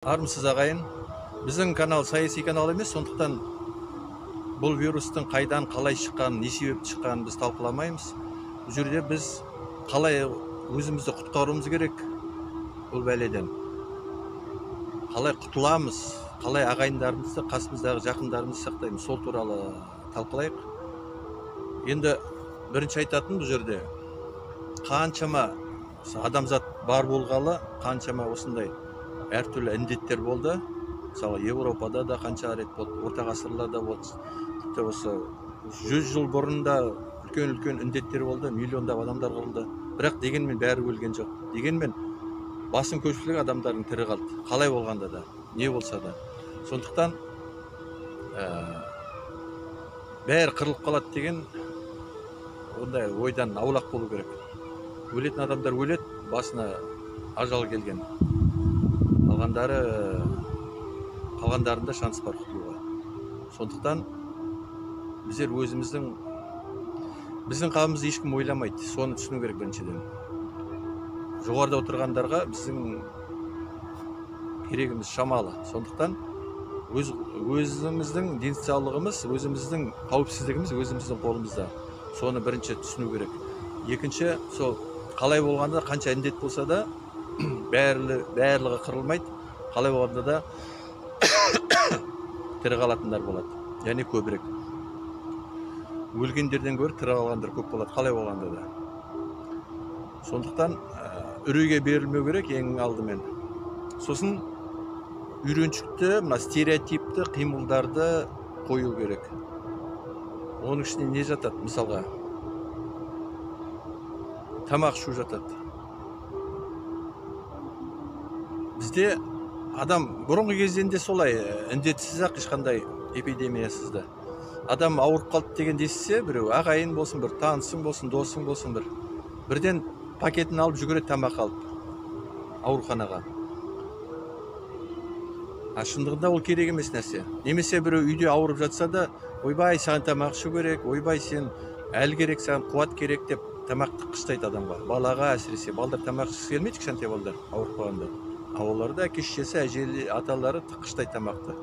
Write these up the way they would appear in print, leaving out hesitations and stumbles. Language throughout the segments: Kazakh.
Армысыз ағайын. Біздің канал саяси канал емес, сондықтан бұл вирустың қайдан қалай шыққанын, не себепті шыққанын біз талқыламаймыз. Бұл жерде біз қалай өзімізді құтқаруымыз керек бұл бәледен. Қалай құтыламыз, қалай ағайындарымызды, қасымыздағы жақындарымызды сақтаймыз, сол туралы талқылайық. Енді бірінші айтатын бұл жерде қаншама адамзат бар болғалы, қаншама осындай әртүрлі індеттер болды. Мысалы, Европада да қанша рет болды, орта ғасырларда болды. Тіпті осы 100 жыл бұрын да үлкен індеттер болды, миллиондап адамдар қырылды. Бірақ дегенмен бәрі өлген жоқ. Дегенмен басым көпшілік адамдардың тірі қалды. Қалай болғанда да, не болса да. Сондықтан бәрі қырылып қалады деген ондай ойдан аулақ болу керек. Өлетін адамдар өледі, басына ажал келген. Қалғандарында шанс бар құтылуға. Сондықтан біздер біздің қамымызды ешкім ойламайды. Соны түсіну керек біріншіден. Жоғарыда отырғандарға біздің керегіміз шамалы. Сондықтан өзіміздің денсаулығымыз, өзіміздің қауіпсіздігіміз өзіміздің қолымызда. Соны бірінші түсіну керек. Екінші, сол қалай болғанда қанша індет болса да барлығы қырылмайды. Қалай болғанда да тірі қалатындар болады. Яғни көбірек. Өлгендерден гөрі тірі қалғандар көп болады. Қалай болғанда да. Сондықтан үрейге берілмеу керек ең алдымен. Сосын үйреншікті, стереотипті қимылдарды қою керек. Оның ішіне не жатады? Мысалға, тамақ ішу жатады. Бізде адам бұрынғы кезден де солай, індетсіз ақ, ешқандай эпидемиясыз да. Адам ауырып қалды деген естісе, біреу ағайын болсын, бір танысың болсын, досың болсын, бірден пакетін алып жүгіреді тамақ алып ауруханаға. Шындығында ол керек емес нәрсе. Немесе біреу үйде ауырып жатса да, ойбай, саған тамақ ішу керек, ойбай, сен әл керек, саған қуат керек деп тамақты қыштайды адамға. Балаға әсіресе, балдар тамақ ішкісі келмейді, кішкентай балдар ауырып қалғанда. Оларда әке-шешесі, әжелі, аталары қыштайды тамақты.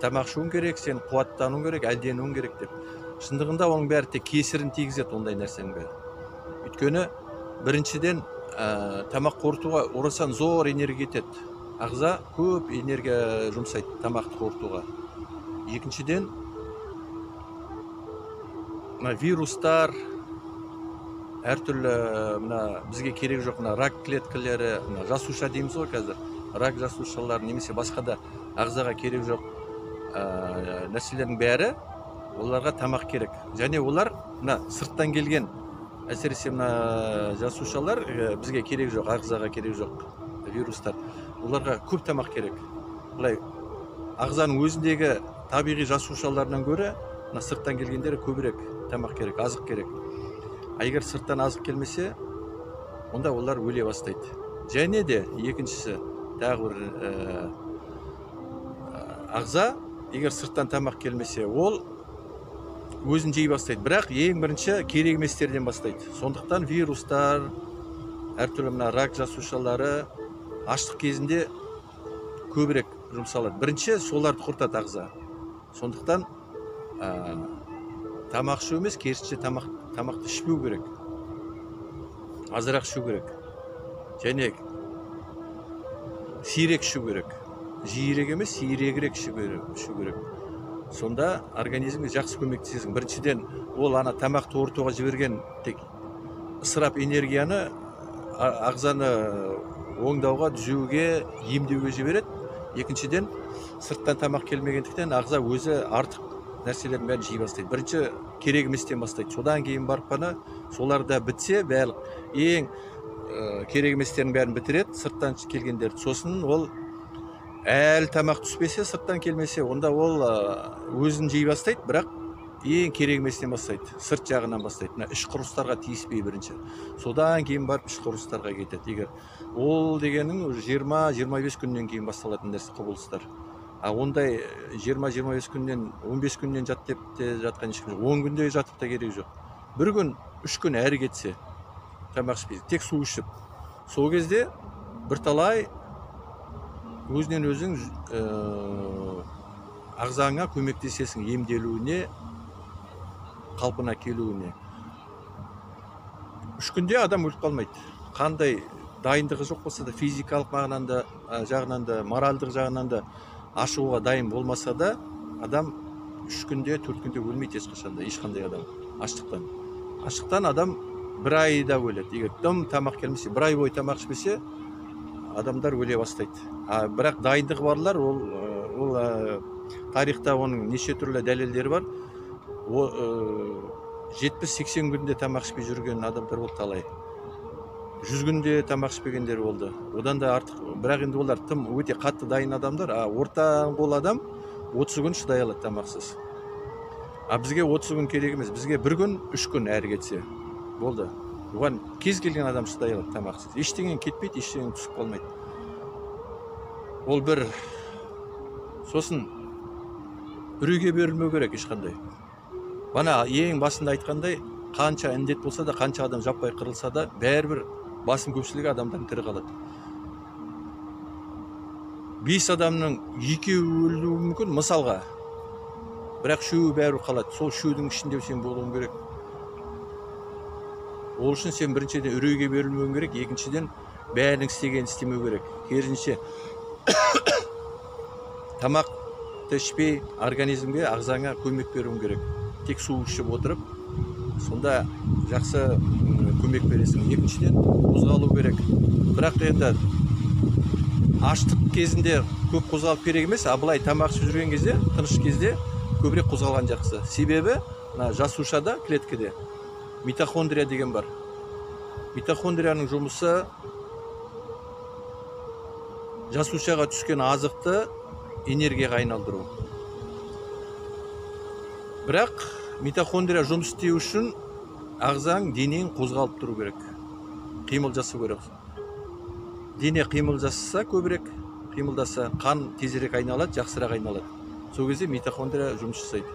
Тамақ ішуің керек, сен қуаттануың керек, әлденуің керек деп. Шындығында оның бәрі тек кесірін тигізеді ондай нәрсенің бәрі. Өйткені біріншіден тамақ қорытуға орасан зор энергия кетеді. Ағза көп энергия жұмсайды тамақты қорытуға. Екіншіден вирустар, әртүрлі бізге керек жоқ рак клеткалары, жасуша дейміз ғой қазір. Рак жасушалары немесе басқа да ағзаға керек жоқ нәрселердің бәрі оларға тамақ керек. Және олар сырттан келген, әсіресе жасушалар бізге керек жоқ, ағзаға керек жоқ вирустар. Оларға көп тамақ керек. Бұлай ағзаның өзіндегі табиғи жасушаларынан гөрі сырттан келгендері көбірек тамақ керек, азық керек. Егер сырттан азық келмесе, онда олар өле бастайды. Және де екіншісі, тағы бір ағза, егер сырттан тамақ келмесе, ол өзін жей бастайды. Бірақ ең бірінші керек еместерден бастайды. Сондықтан вирустар, әртүрлі рак жасушалары аштық кезінде көбірек жұмсалады. Бірінші соларды құртады ағза. Сондықтан тамақ ішу емес, керісінше тамақты ішпеу керек. Азырақ ішу керек. Және сирек ішу керек. Жиірек емес, сирегірек ішу керек. Сонда организмге жақсы көмектесесің. Біріншіден ол тамақ қорытуға жіберген тек ысырап энергияны ағзаны оңдауға, түзеуге, емдеуге жібереді. Екіншіден сырттан тамақ келмегендіктен ағза өзі артық нәрселердің бәрін жей бастайды. Бірінші керек еместен бастайды. Содан кейін барып қана соларда бітсе, барлық ең керек еместердің бәрін бітіреді, сырттан келгендерді. Сосын ол әл тамақ түспесе, сырттан келмесе, онда ол өзін жей бастайды, бірақ ең керек еместен бастайды, сырт жағынан бастайды. Іш құрыстарға тиіспей бірінші. Содан кейін барып іш құрыстарға кетеді. Егер ол дегенің 20-25 күннен кейін басталатын нәрсе құбылыстар. Ондай 20-25 күннен, 15 күннен жат деп жатқан ешкім жоқ. 10 күнде жатып та керек жоқ. Бір күн, 3 күн әрі кетсе, тамақ ішпейді, тек су ішіп. Сол кезде бірталай өзінен өзің ағзаңа көмектесесің емделуіне, қалпына келуіне. 3 күнде адам өліп қалмайды. Қандай дайындығы жоқ болса да, физикалық жағынан да, моральдық жағынан да ашуға дайын болмаса да, адам 3 күнде, 4 күнде өлмейді ешқашанда, ешқандай адам аштықтан. Аштықтан адам 1 айда өледі. Егер дым тамақ келмесе, 1 ай бойы тамақ ішпесе, адамдар өле бастайды. Бірақ дайындығы барлар, ол тарихта оның неше түрлі дәлелдері бар. 70-80 күнде тамақ ішпей жүрген адамдар болды талай. 100 күнде тамақ ішпегендер болды. Одан да артық. Бірақ енді олар тым өте қатты дайын адамдар. Орта қол адам 30 күн шыдай алады тамақсыз. Бізге 30 күн керек емес. Бізге 1 күн, 3 күн әрі кетсе болды. Оған кез келген адам шыдай алады тамақсыз. Ештеңен кетпейді, ештеңен түсіп қалмайды. Ол бір сосын үрейге берілмеу керек ешқандай. Бана ең басында айтқандай, қанша індет болса да, қанша адам жаппай қырылса да, бәрібір басым көпшілігі адамдан тірі қалады. 5 адамның 2-і өлуі мүмкін, мысалға. Бірақ 3-і бәрібір қалады. Сол 3-дің ішінде сен болуың керек. Ол үшін сен біріншіден үрейге берілмеуің керек, екіншіден бәрінің істегенін істемеу керек. Керісінше тамақты ішпей, организмге, ағзаңа көмек беруің керек. Тек су ішіп отырып, сонда жақсы көмек бересің. Екіншіден қозғалу керек. Бірақ енді аштық кезінде көп қозғалып керек емес, былай тамақ ішіп жүрген кезде, тыныш кезде көбірек қозғалған жақсы. Себебі жасушада, клеткеде митохондрия деген бар. Митохондрияның жұмысы жасушаға түскен азықты энергияға айналдыру. Бірақ митохондрия жұмыс істеу үшін ағзаң, денең қозғалып тұру керек. Қимыл жасау керек. Дене қимыл жасаса көбірек, қимылдаса қан тезірек айналады, жақсырақ айналады. Сол кезде митохондрия жұмыс жасайды.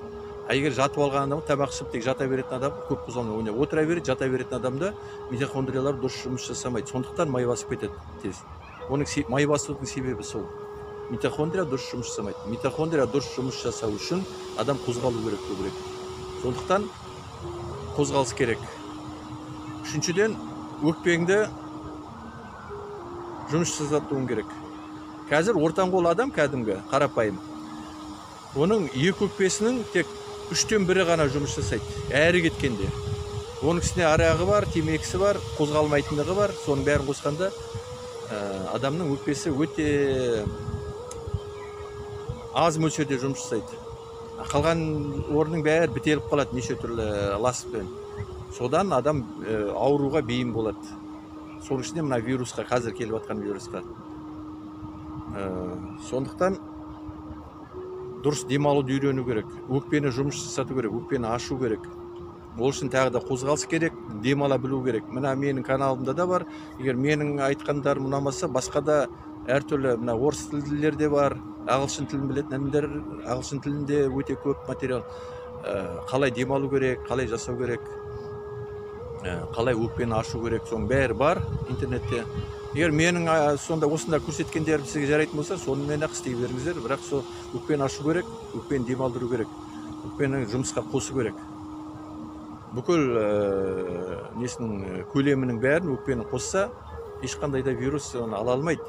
Егер жатып алған адам, тамақ ішіп тек жата беретін адам, көп қозғалмай отыра береді, жата беретін адамда митохондриялар дұрыс жұмыс жасамайды. Сондықтан май басып кетеді тез. Оның май басудың себебі сол. Митохондрия дұрыс жұмыс жасамайды. Митохондрия дұрыс жұмыс жасау үшін адам қозғалу керек көбірек. Сондықтан қозғалыс керек. Үшіншіден, өкпеңді жұмыс жасатуың керек. Қазір ортан қол адам кәдімгі, қарапайым. Оның 2 өкпесінің тек 3-тен 1-і ғана жұмыс жасайды, әрі кеткенде. Оның үстіне арағы бар, темекісі бар, қозғалмайтындығы бар. Соның бәрін қосқанда адамның өкпесі өте аз мөлшерде жұмыс жасайды. Қалған орның бәрі бітеліп қалады неше түрлі ласпен. Содан адам ауруға бейім болады. Соның ішінде мына вирусқа, қазір келіп жатқан вирусқа. Сондықтан дұрыс демалуды үйрену керек. Өкпені жұмыс жасату керек, өкпені ашу керек. Ол үшін тағы да қозғалыс керек, демала білу керек. Мына менің каналымда да бар. Егер менің айтқандарым ұнамаса, басқа да әртүрлі орыс тілділер де бар. Ағылшын тілін білетін әнімдер, ағылшын тілінде өте көп материал. Қалай демалу керек, қалай жасау керек, қалай өкпені ашу керек, соның бәрі бар интернетте. Егер менің сонда осында көрсеткендерім сізге жарайтын болса, сонымен ақ істей беріңіздер. Бірақ сол өкпені ашу керек, өкпені демалдыру керек, өкпені жұмысқа қосу керек. Бүкіл несінің көлемінің бәрін өкпені қосса, ешқандай да вирус оны ала алмайды.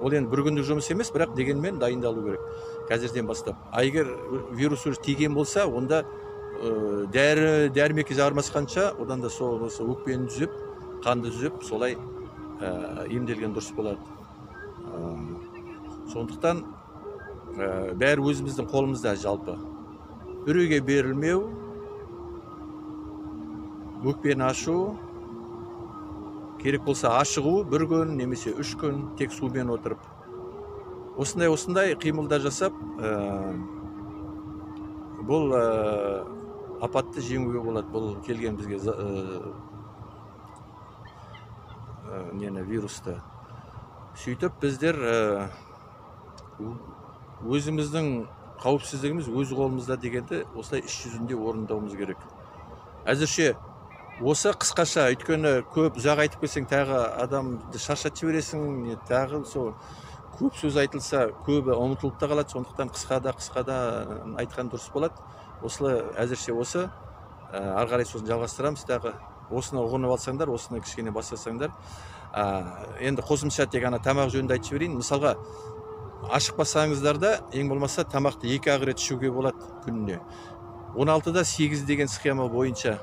Ол енді 1 күндік жұмыс емес, бірақ дегенмен дайындалу керек қазірден бастап. Егер вирус тиген болса, онда дәрмекке жармасқанша, одан да сол өкпені түзеп, қанды түзеп, солай емделген дұрыс болады. Сондықтан бәрі өзіміздің қолымызда жалпы. Үрейге берілмеу, өкпені ашу, керек болса ашығу 1 күн немесе 3 күн тек сумен отырып. Осындай қимылдар жасап, бұл апатты жеңуге болады. Бұл келген бізге вирусты. Сөйтіп біздер өзіміздің қауіпсіздігіміз өз қолымызда дегенді осылай іс жүзінде орындауымыз керек. Әзірше осы қысқаша, өйткені көп ұзақ айтып келсең, тағы адамды шаршатып жібересің, тағы сол көп сөз айтылса көбі ұмытылып та қалады, сондықтан қысқада айтқан дұрыс болады. Осылай әзірше осы, ары қарай сосын жалғастырамыз. Дағы осыны ұғынып алсаңдар, осыны кішкене бастасаңдар. Енді қосымша тек ана тамақ жөнінде айтып жіберейін. Мысалға, ашықпасаңыздар да ең болмаса тамақты 2-ақ рет ішуге болады күніне. 16-да 8 деген схема бойынша.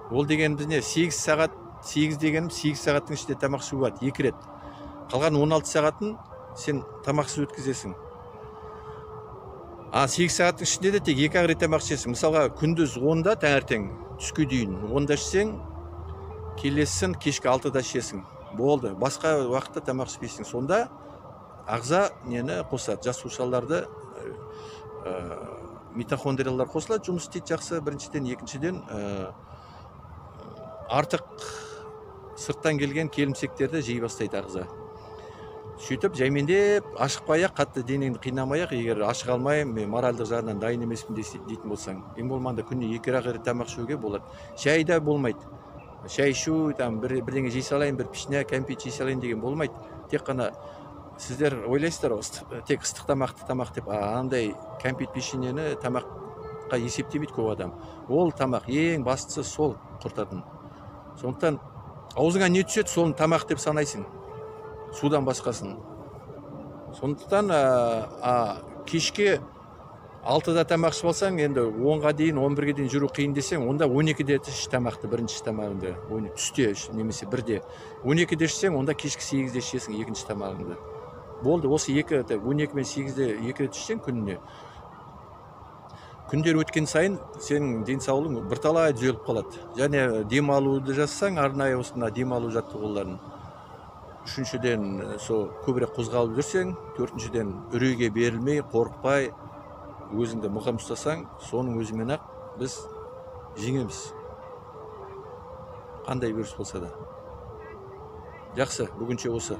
Ол дегеніміз не? 8 сағат, 8 дегенім 8 сағаттың ішінде тамақ ішу болады 2 рет. Қалған 16 сағатын сен тамақсыз өткізесің. 8 сағаттың ішінде де тек 2-ақ рет тамақ ішесің. Мысалға, күндіз 10-да таңертең түске дейін 10-да ішсең, келесін кешкі 6-да ішесің. Болды. Басқа уақытта тамақ ішпейсің. Сонда ағза нені қосады? Жасушаларды, митохондриялар қосылады, жұмыс істейді жақсы. Біріншіден, екіншіден, артық сырттан келген келімсектерді жей бастайды ағза. Сөйтіп, жаймендеп, ашықпай-ақ, қатты денеңді қинамай-ақ, егер ашық алмайым, мен моральдық жағынан дайын емеспін дейтін болсаң, ең болмағанда күніне 2-ақ рет тамақ ішуге болады. Шай да болмайды. Шай ішу, бірдеңе жей салайын, бір пішіне, кәмпит жей салайын деген болмайды. Тек қана сіздер ойлайсыздар, тек ыстық тамақ деп, андай кәмпит пешенені тамаққа есептемейді көп адам. Ол тамақ ең бастысы сол құртатын. Сондықтан аузыңа не түседі, соны тамақ деп санайсың. Судан басқасын. Сондықтан кешке 6-да тамақ ішіп алсаң, енді 10-ға дейін, 11-ге дейін жүру қиын десең, онда 12-де іш тамақты, бірінші тамағыңды, түсте немесе 1-де. 12-де ішсең, онда кешкі 8-де ішесің екінші тамағыңды. Болды, осы 12 мен 8-де 2 рет ішсең күніне. Күндер өткен сайын сенің денсаулығың бірталай түзеліп қалады. Және демалуды жасасаң, арнайы осына демалу жаттығуларын. Үшіншіден, көбірек қозғалып жүрсең, төртіншіден, үрейге берілмей, қорықпай, өзіңді мұқам ұстасаң, соның өзімен-ақ біз жеңеміз. Қандай вирус болса да. Жақсы, бүгінше осы.